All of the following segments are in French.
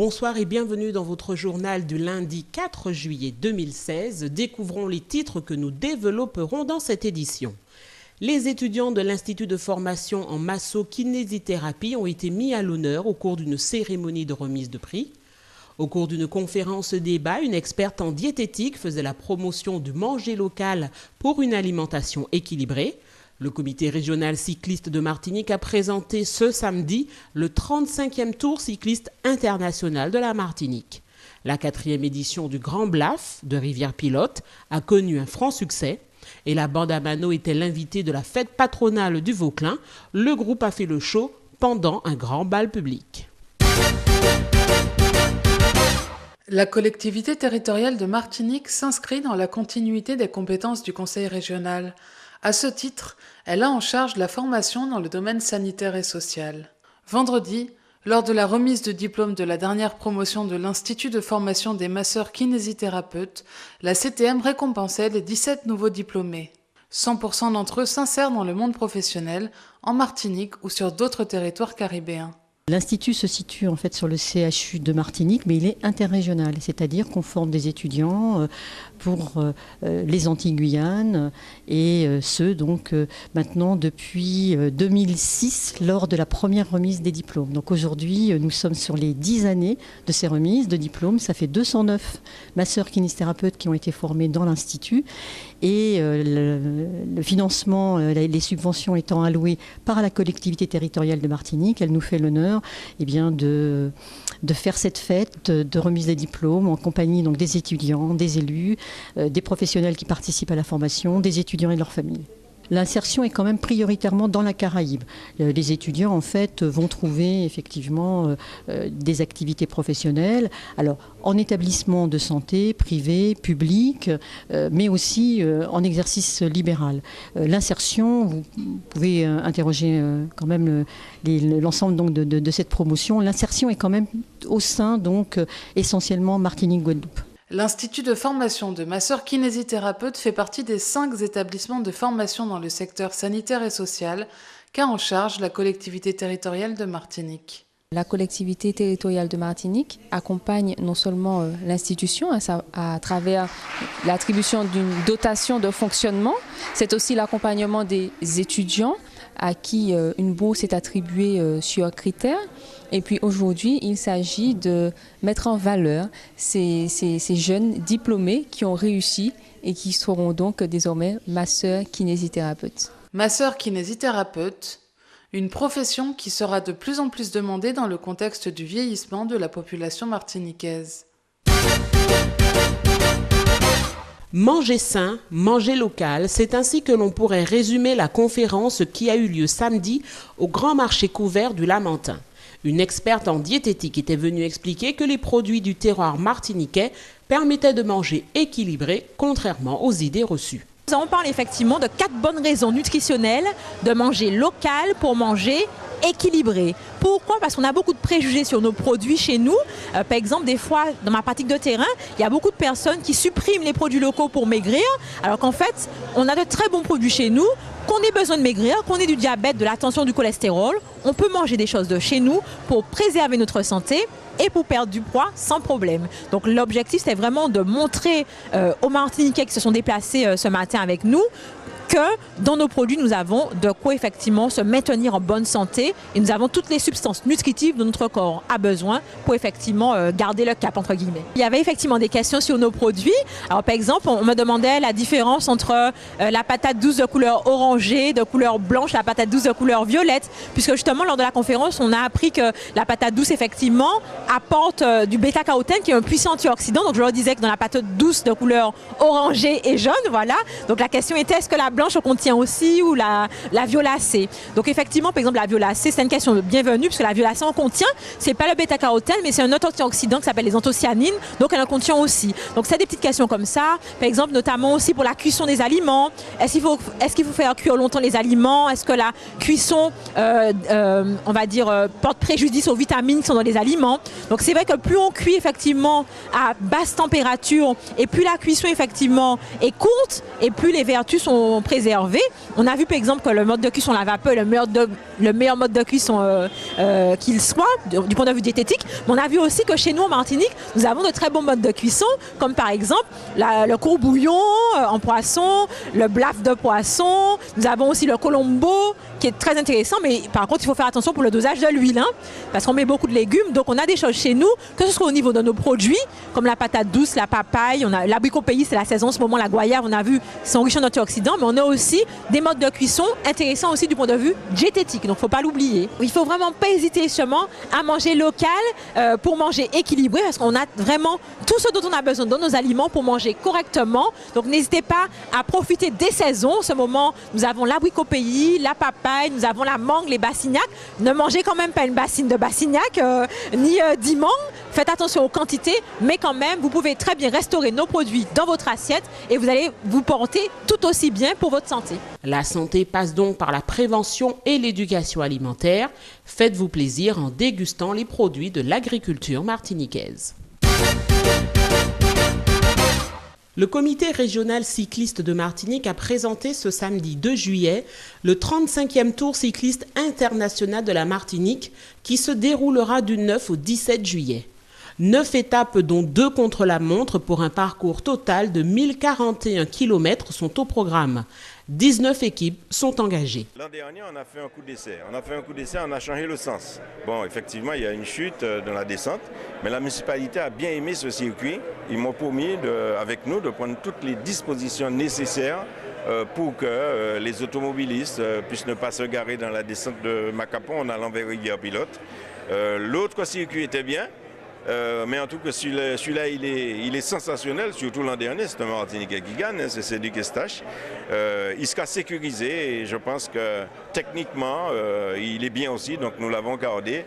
Bonsoir et bienvenue dans votre journal du lundi 4 juillet 2016. Découvrons les titres que nous développerons dans cette édition. Les étudiants de l'Institut de formation en masso-kinésithérapie ont été mis à l'honneur au cours d'une cérémonie de remise de prix. Au cours d'une conférence débat, une experte en diététique faisait la promotion du manger local pour une alimentation équilibrée. Le comité régional cycliste de Martinique a présenté ce samedi le 35e Tour cycliste international de la Martinique. La 4e édition du Grand Blaf de Rivière-Pilote a connu un franc succès et la bande à Mano était l'invité de la fête patronale du Vauclin. Le groupe a fait le show pendant un grand bal public. La collectivité territoriale de Martinique s'inscrit dans la continuité des compétences du Conseil régional. À ce titre, elle a en charge la formation dans le domaine sanitaire et social. Vendredi, lors de la remise de diplôme de la dernière promotion de l'Institut de formation des masseurs kinésithérapeutes, la CTM récompensait les 17 nouveaux diplômés. 100% d'entre eux s'insèrent dans le monde professionnel, en Martinique ou sur d'autres territoires caribéens. L'Institut se situe en fait sur le CHU de Martinique, mais il est interrégional, c'est-à-dire qu'on forme des étudiants pour les Antilles-Guyane et ceux donc maintenant depuis 2006 lors de la première remise des diplômes. Donc aujourd'hui, nous sommes sur les 10 années de ces remises de diplômes. Ça fait 209 masseurs kinésithérapeutes qui ont été formés dans l'Institut et le financement, les subventions étant allouées par la collectivité territoriale de Martinique, elle nous fait l'honneur de faire cette fête de remise des diplômes en compagnie donc, des étudiants, des élus, des professionnels qui participent à la formation, des étudiants et de leurs familles. L'insertion est quand même prioritairement dans la Caraïbe. Les étudiants, en fait, vont trouver effectivement des activités professionnelles, alors en établissement de santé, privé, public, mais aussi en exercice libéral. L'insertion, vous pouvez interroger quand même l'ensemble donc, de cette promotion. L'insertion est quand même au sein, donc, essentiellement Martinique-Guadeloupe. L'Institut de formation de masseurs kinésithérapeutes fait partie des 5 établissements de formation dans le secteur sanitaire et social qu'a en charge la collectivité territoriale de Martinique. La collectivité territoriale de Martinique accompagne non seulement l'institution à travers l'attribution d'une dotation de fonctionnement, c'est aussi l'accompagnement des étudiants à qui une bourse est attribuée sur critères. Et puis aujourd'hui, il s'agit de mettre en valeur ces jeunes diplômés qui ont réussi et qui seront donc désormais masseurs kinésithérapeutes. Masseurs kinésithérapeutes, une profession qui sera de plus en plus demandée dans le contexte du vieillissement de la population martiniquaise. Manger sain, manger local, c'est ainsi que l'on pourrait résumer la conférence qui a eu lieu samedi au Grand Marché Couvert du Lamentin. Une experte en diététique était venue expliquer que les produits du terroir martiniquais permettaient de manger équilibré, contrairement aux idées reçues. On parle effectivement de 4 bonnes raisons nutritionnelles de manger local pour manger équilibré. Pourquoi? Parce qu'on a beaucoup de préjugés sur nos produits chez nous. Par exemple, des fois, dans ma pratique de terrain, il y a beaucoup de personnes qui suppriment les produits locaux pour maigrir, alors qu'en fait, on a de très bons produits chez nous. Qu'on ait besoin de maigrir, qu'on ait du diabète, de la tension, du cholestérol, on peut manger des choses de chez nous pour préserver notre santé et pour perdre du poids sans problème. Donc l'objectif, c'est vraiment de montrer aux Martiniquais qui se sont déplacés ce matin avec nous que dans nos produits, nous avons de quoi effectivement se maintenir en bonne santé et nous avons toutes les substances nutritives dont notre corps a besoin pour effectivement garder le cap, entre guillemets. Il y avait effectivement des questions sur nos produits. Alors par exemple, on me demandait la différence entre la patate douce de couleur orangée, de couleur blanche, la patate douce de couleur violette, puisque justement lors de la conférence, on a appris que la patate douce effectivement apporte du bêta-carotène qui est un puissant antioxydant. Donc je leur disais que dans la patate douce de couleur orangée et jaune, voilà. Donc la question était est-ce que la blanche contient aussi ou la violacée. Donc effectivement, par exemple, la violacée, c'est une question bienvenue puisque la violacée en contient, c'est pas le bêta-carotène, mais c'est un autre antioxydant qui s'appelle les anthocyanines, donc elle en contient aussi. Donc c'est des petites questions comme ça. Par exemple, notamment aussi pour la cuisson des aliments. Est-ce qu'il faut faire cuire longtemps les aliments? Est-ce que la cuisson, on va dire, porte préjudice aux vitamines qui sont dans les aliments? Donc c'est vrai que plus on cuit effectivement à basse température et plus la cuisson effectivement est courte et plus les vertus sont préservés. On a vu par exemple que le mode de cuisson à la vapeur est le meilleur mode de cuisson qu'il soit du point de vue diététique. Mais on a vu aussi que chez nous en Martinique, nous avons de très bons modes de cuisson, comme par exemple le courbouillon en poisson, le blaf de poisson. Nous avons aussi le colombo qui est très intéressant, mais par contre il faut faire attention pour le dosage de l'huile, hein, parce qu'on met beaucoup de légumes. Donc on a des choses chez nous, que ce soit au niveau de nos produits, comme la patate douce, la papaye, on a l'abricot pays, c'est la saison en ce moment, la goyave, on a vu, sont riches en antioxydants, mais on a aussi des modes de cuisson intéressants aussi du point de vue diététique, donc il ne faut pas l'oublier. Il ne faut vraiment pas hésiter justement à manger local pour manger équilibré, parce qu'on a vraiment tout ce dont on a besoin dans nos aliments pour manger correctement. Donc n'hésitez pas à profiter des saisons. En ce moment, nous avons l'abricot pays, la papaye, nous avons la mangue, les bassignacs. Ne mangez quand même pas une bassine de bassignac ni 10 mangues. Faites attention aux quantités, mais quand même, vous pouvez très bien restaurer nos produits dans votre assiette et vous allez vous porter tout aussi bien pour votre santé. La santé passe donc par la prévention et l'éducation alimentaire. Faites-vous plaisir en dégustant les produits de l'agriculture martiniquaise. Le comité régional cycliste de Martinique a présenté ce samedi 2 juillet le 35e Tour cycliste international de la Martinique qui se déroulera du 9 au 17 juillet. 9 étapes dont 2 contre-la-montre pour un parcours total de 1041 km sont au programme. 19 équipes sont engagées. L'an dernier, on a fait un coup d'essai. On a changé le sens. Bon, effectivement, il y a une chute dans la descente, mais la municipalité a bien aimé ce circuit. Ils m'ont promis, avec nous, de prendre toutes les dispositions nécessaires pour que les automobilistes puissent ne pas se garer dans la descente de Macapon en allant vers Rivière-Pilote. L'autre circuit était bien. Mais en tout cas, celui-là, il est sensationnel, surtout l'an dernier, c'est un Martiniquais qui gagne, hein, c'est Cédric Estache. Il sera sécurisé et je pense que techniquement, il est bien aussi, donc nous l'avons gardé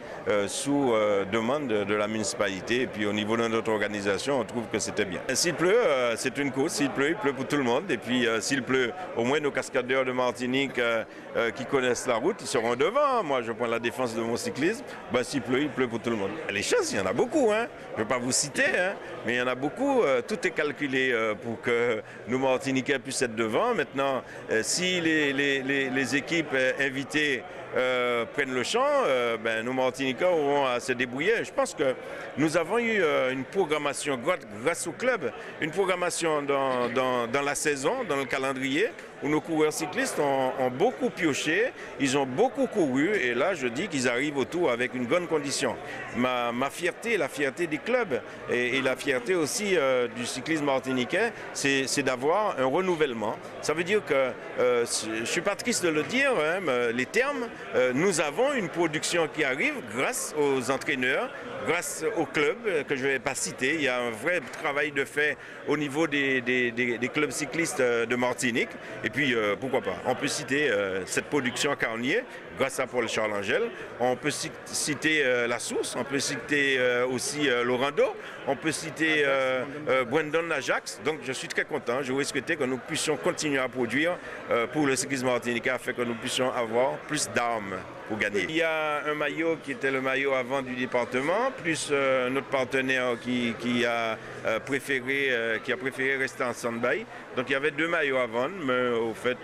sous demande de la municipalité. Et puis au niveau de notre organisation, on trouve que c'était bien. S'il pleut, c'est une course, s'il pleut pour tout le monde. Et puis s'il pleut, au moins nos cascadeurs de Martinique qui connaissent la route, ils seront devant. Moi, je prends la défense de mon cyclisme. Ben, s'il pleut, il pleut pour tout le monde. Les chances, il y en a beaucoup. Hein. Je ne vais pas vous citer, hein, mais il y en a beaucoup. Tout est calculé pour que nos Martiniquais puissent être devant. Maintenant, si les équipes invitées prennent le champ, nos Martiniquais auront à se débrouiller. Je pense que nous avons eu une programmation grâce au club, une programmation dans la saison, dans le calendrier, où nos coureurs cyclistes ont beaucoup pioché, ils ont beaucoup couru, et là je dis qu'ils arrivent au tour avec une bonne condition. Ma fierté, la fierté des clubs et la fierté aussi du cyclisme martiniquais, c'est d'avoir un renouvellement. Ça veut dire que, je ne suis pas triste de le dire, hein, les termes, nous avons une production qui arrive grâce aux entraîneurs, grâce au club que je ne vais pas citer. Il y a un vrai travail de fait au niveau des clubs cyclistes de Martinique. Et puis, pourquoi pas, on peut citer cette production à Carnier, grâce à Paul-Charles Angel. On peut citer La Source, on peut citer aussi Lorando, on peut citer Brandon Ajax. Donc, je suis très content. Je voudrais souhaiter que nous puissions continuer à produire pour le cyclisme martiniquais afin que nous puissions avoir plus d'armes pour gagner. Il y a un maillot qui était le maillot avant du département, plus notre partenaire qui a préféré rester en stand-by. Donc il y avait 2 maillots à vendre, mais au fait,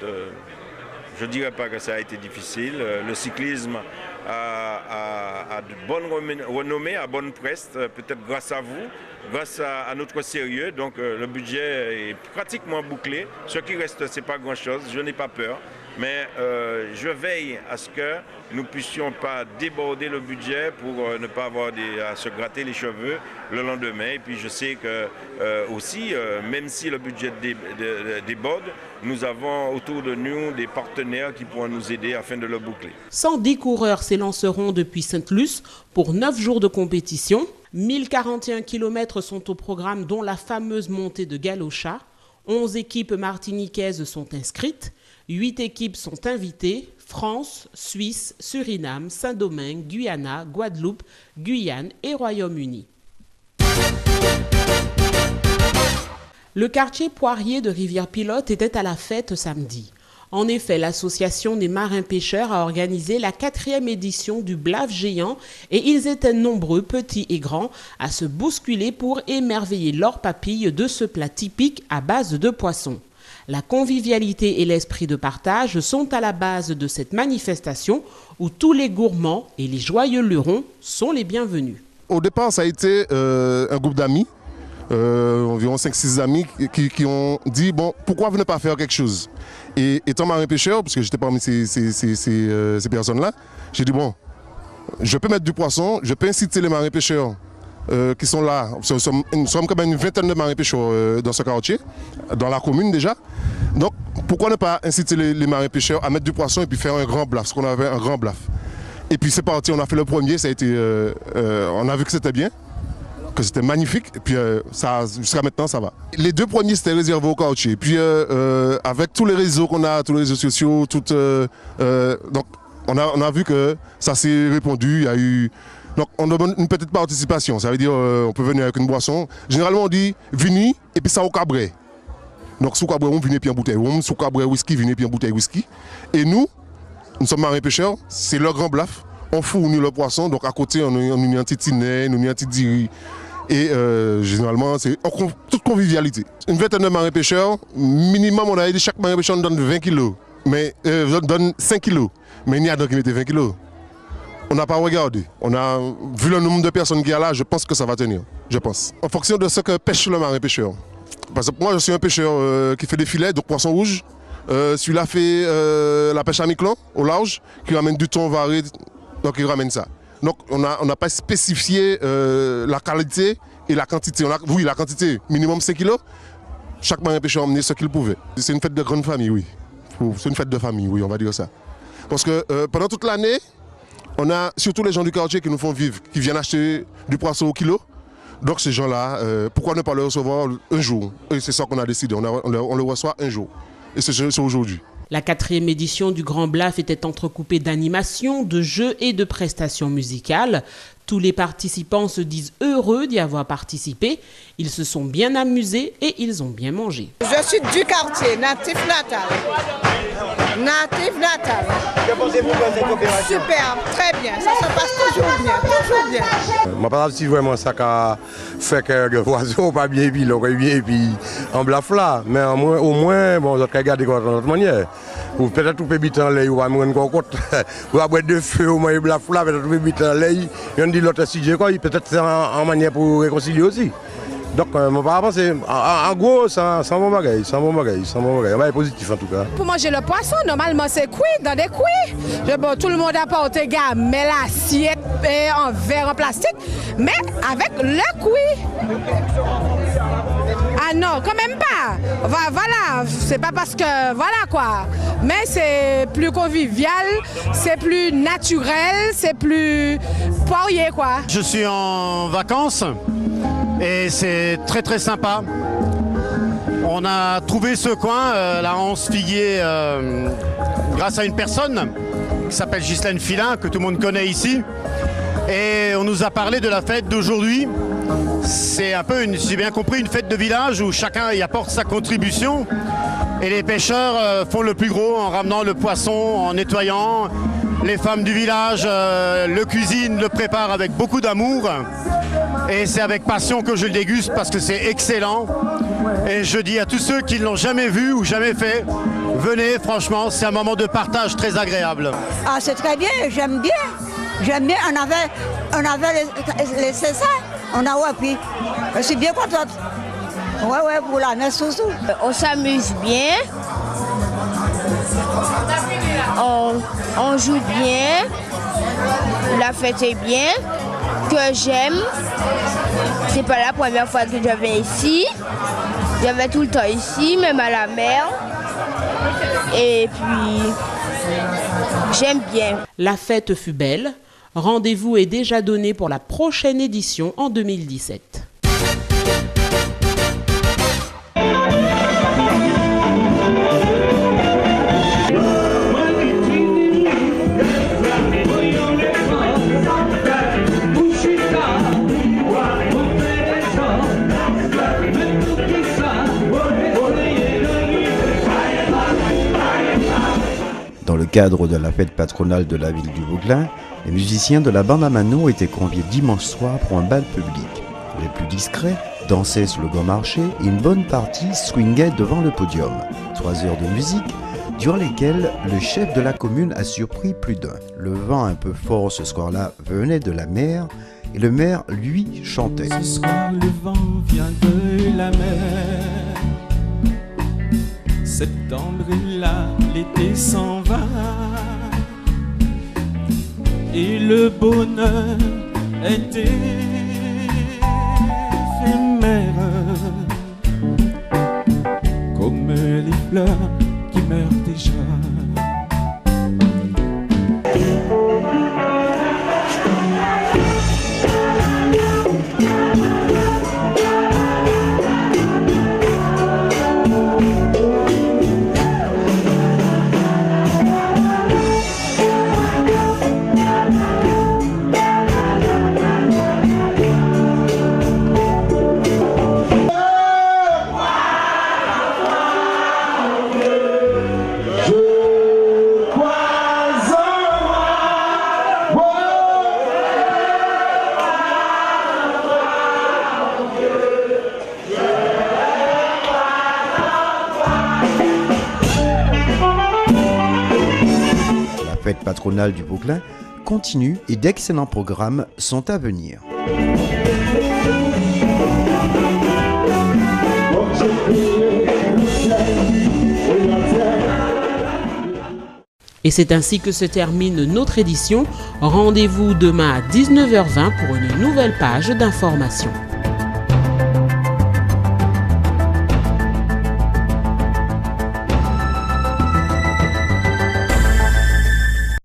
je ne dirais pas que ça a été difficile. Le cyclisme a de bonnes renommées, à bonne presse, peut-être grâce à vous, grâce à notre sérieux. Donc le budget est pratiquement bouclé. Ce qui reste, ce n'est pas grand-chose, je n'ai pas peur. Mais je veille à ce que nous ne puissions pas déborder le budget pour ne pas avoir à se gratter les cheveux le lendemain. Et puis je sais que aussi, même si le budget déborde, nous avons autour de nous des partenaires qui pourront nous aider afin de le boucler. 110 coureurs s'élanceront depuis Sainte-Luce pour 9 jours de compétition. 1041 km sont au programme, dont la fameuse montée de Galocha. 11 équipes martiniquaises sont inscrites. 8 équipes sont invitées, France, Suisse, Suriname, Saint-Domingue, Guyana, Guadeloupe, Guyane et Royaume-Uni. Le quartier Poirier de Rivière-Pilote était à la fête samedi. En effet, l'association des marins-pêcheurs a organisé la 4e édition du Blaf géant et ils étaient nombreux, petits et grands, à se bousculer pour émerveiller leurs papilles de ce plat typique à base de poisson. La convivialité et l'esprit de partage sont à la base de cette manifestation où tous les gourmands et les joyeux lurons sont les bienvenus. Au départ, ça a été un groupe d'amis, environ 5-6 amis qui ont dit bon, pourquoi vous ne pas faire quelque chose? Et étant marin-pêcheur, parce que j'étais parmi ces personnes-là, j'ai dit bon, je peux mettre du poisson, je peux inciter les marins-pêcheurs qui sont là. Nous sommes quand même une vingtaine de marins-pêcheurs dans ce quartier, dans la commune déjà. Donc pourquoi ne pas inciter les marins-pêcheurs à mettre du poisson et puis faire un grand blaf, ce qu'on avait un grand blaf. Et puis c'est parti, on a fait le premier, ça a été, on a vu que c'était bien, que c'était magnifique, et puis jusqu'à maintenant ça va. Les 2 premiers c'était réservé au quartier, puis avec tous les réseaux qu'on a, tous les réseaux sociaux, donc on a vu que ça s'est répandu, il y a eu... Donc on demande une petite participation, ça veut dire on peut venir avec une boisson. Généralement on dit vini et puis ça au cabret. Donc sous cabret on vient puis en bouteille, sous cabret whisky, vient puis en bouteille whisky. Et nous sommes marins-pêcheurs, c'est leur grand blaf. On fournit le poisson, donc à côté on a un petit tinet, on a un petit diri. Et généralement c'est toute convivialité. Une vingtaine de marins-pêcheurs, minimum on a dit chaque marin-pêcheur donne 20 kilos, mais donne 5 kilos. Mais il y a donc qui mettait 20 kilos. On n'a pas regardé. On a vu le nombre de personnes qu'il y a là, je pense que ça va tenir. Je pense. En fonction de ce que pêche le marin-pêcheur. Parce que moi je suis un pêcheur qui fait des filets, donc poisson rouge. Celui-là fait la pêche à mi-clan, au large, qui ramène du thon varié, donc il ramène ça. Donc on n'a pas spécifié la qualité et la quantité. Oui, la quantité, minimum 5 kilos. Chaque marin-pêcheur a emmené ce qu'il pouvait. C'est une fête de grande famille, oui. C'est une fête de famille, oui, on va dire ça. Parce que pendant toute l'année, on a surtout les gens du quartier qui nous font vivre, qui viennent acheter du poisson au kilo. Donc ces gens-là, pourquoi ne pas le recevoir un jour? Et c'est ça qu'on a décidé, on le reçoit un jour. Et c'est aujourd'hui. La 4e édition du Grand Blaf était entrecoupée d'animations, de jeux et de prestations musicales. Tous les participants se disent heureux d'y avoir participé. Ils se sont bien amusés et ils ont bien mangé. Je suis du quartier, natif natal. Natif natal. Que pensez-vous de cette coopération? Super, très bien. Ça se passe toujours bien, toujours bien. Je ne sais pas si vraiment ça a fait que le oiseau pas bien puis en blaf là. Mais au moins, bon, vous regardez de notre manière. Ou peut-être tout peut en l'air, ou va me rendre compte. Ou à boire de feu, au moins blaf là, peut-être tout peut en l'air. Et on dit l'autre sujet quoi, peut-être c'est en manière pour réconcilier aussi. Donc, mon parent, c'est en gros, sans bon bagaille, on va être positif en tout cas. Pour manger le poisson, normalement c'est cuit, dans des cuits. Bon, tout le monde apporte mais l'assiette en verre en plastique, mais avec le cuit. Ah non, quand même pas. Voilà, c'est pas parce que, voilà quoi. Mais c'est plus convivial, c'est plus naturel, c'est plus poirier quoi. Je suis en vacances. Et c'est très très sympa. On a trouvé ce coin, la Anse Figuier, grâce à une personne qui s'appelle Ghislaine Filin, que tout le monde connaît ici. Et on nous a parlé de la fête d'aujourd'hui. C'est un peu, si j'ai bien compris, une fête de village où chacun y apporte sa contribution. Et les pêcheurs font le plus gros en ramenant le poisson, en nettoyant. Les femmes du village le cuisinent, le préparent avec beaucoup d'amour. Et c'est avec passion que je le déguste parce que c'est excellent. Et je dis à tous ceux qui ne l'ont jamais vu ou jamais fait, venez, franchement, c'est un moment de partage très agréable. Ah, c'est très bien, j'aime bien. J'aime bien, on avait laissé ça, on a appris. Je suis bien contente. Ouais, pour l'année surtout. On s'amuse bien, on joue bien, la fête est bien. Que j'aime, c'est pas la première fois que je viens ici, j'avais tout le temps ici, même à la mer, et puis j'aime bien. La fête fut belle, rendez-vous est déjà donné pour la prochaine édition en 2017. Dans le cadre de la fête patronale de la ville du Vauclin, les musiciens de la bande à Mano étaient conviés dimanche soir pour un bal public. Les plus discrets dansaient sur le grand marché et une bonne partie swingait devant le podium. 3 heures de musique, durant lesquelles le chef de la commune a surpris plus d'un. Le vent un peu fort ce soir-là venait de la mer et le maire, lui, chantait. Ce soir, le vent vient de la mer. Septembre est là, l'été s'en va. Et le bonheur est éphémère, comme les fleurs qui meurent déjà. La fête patronale du Vauclin continue et d'excellents programmes sont à venir. Et c'est ainsi que se termine notre édition. Rendez-vous demain à 19h20 pour une nouvelle page d'information.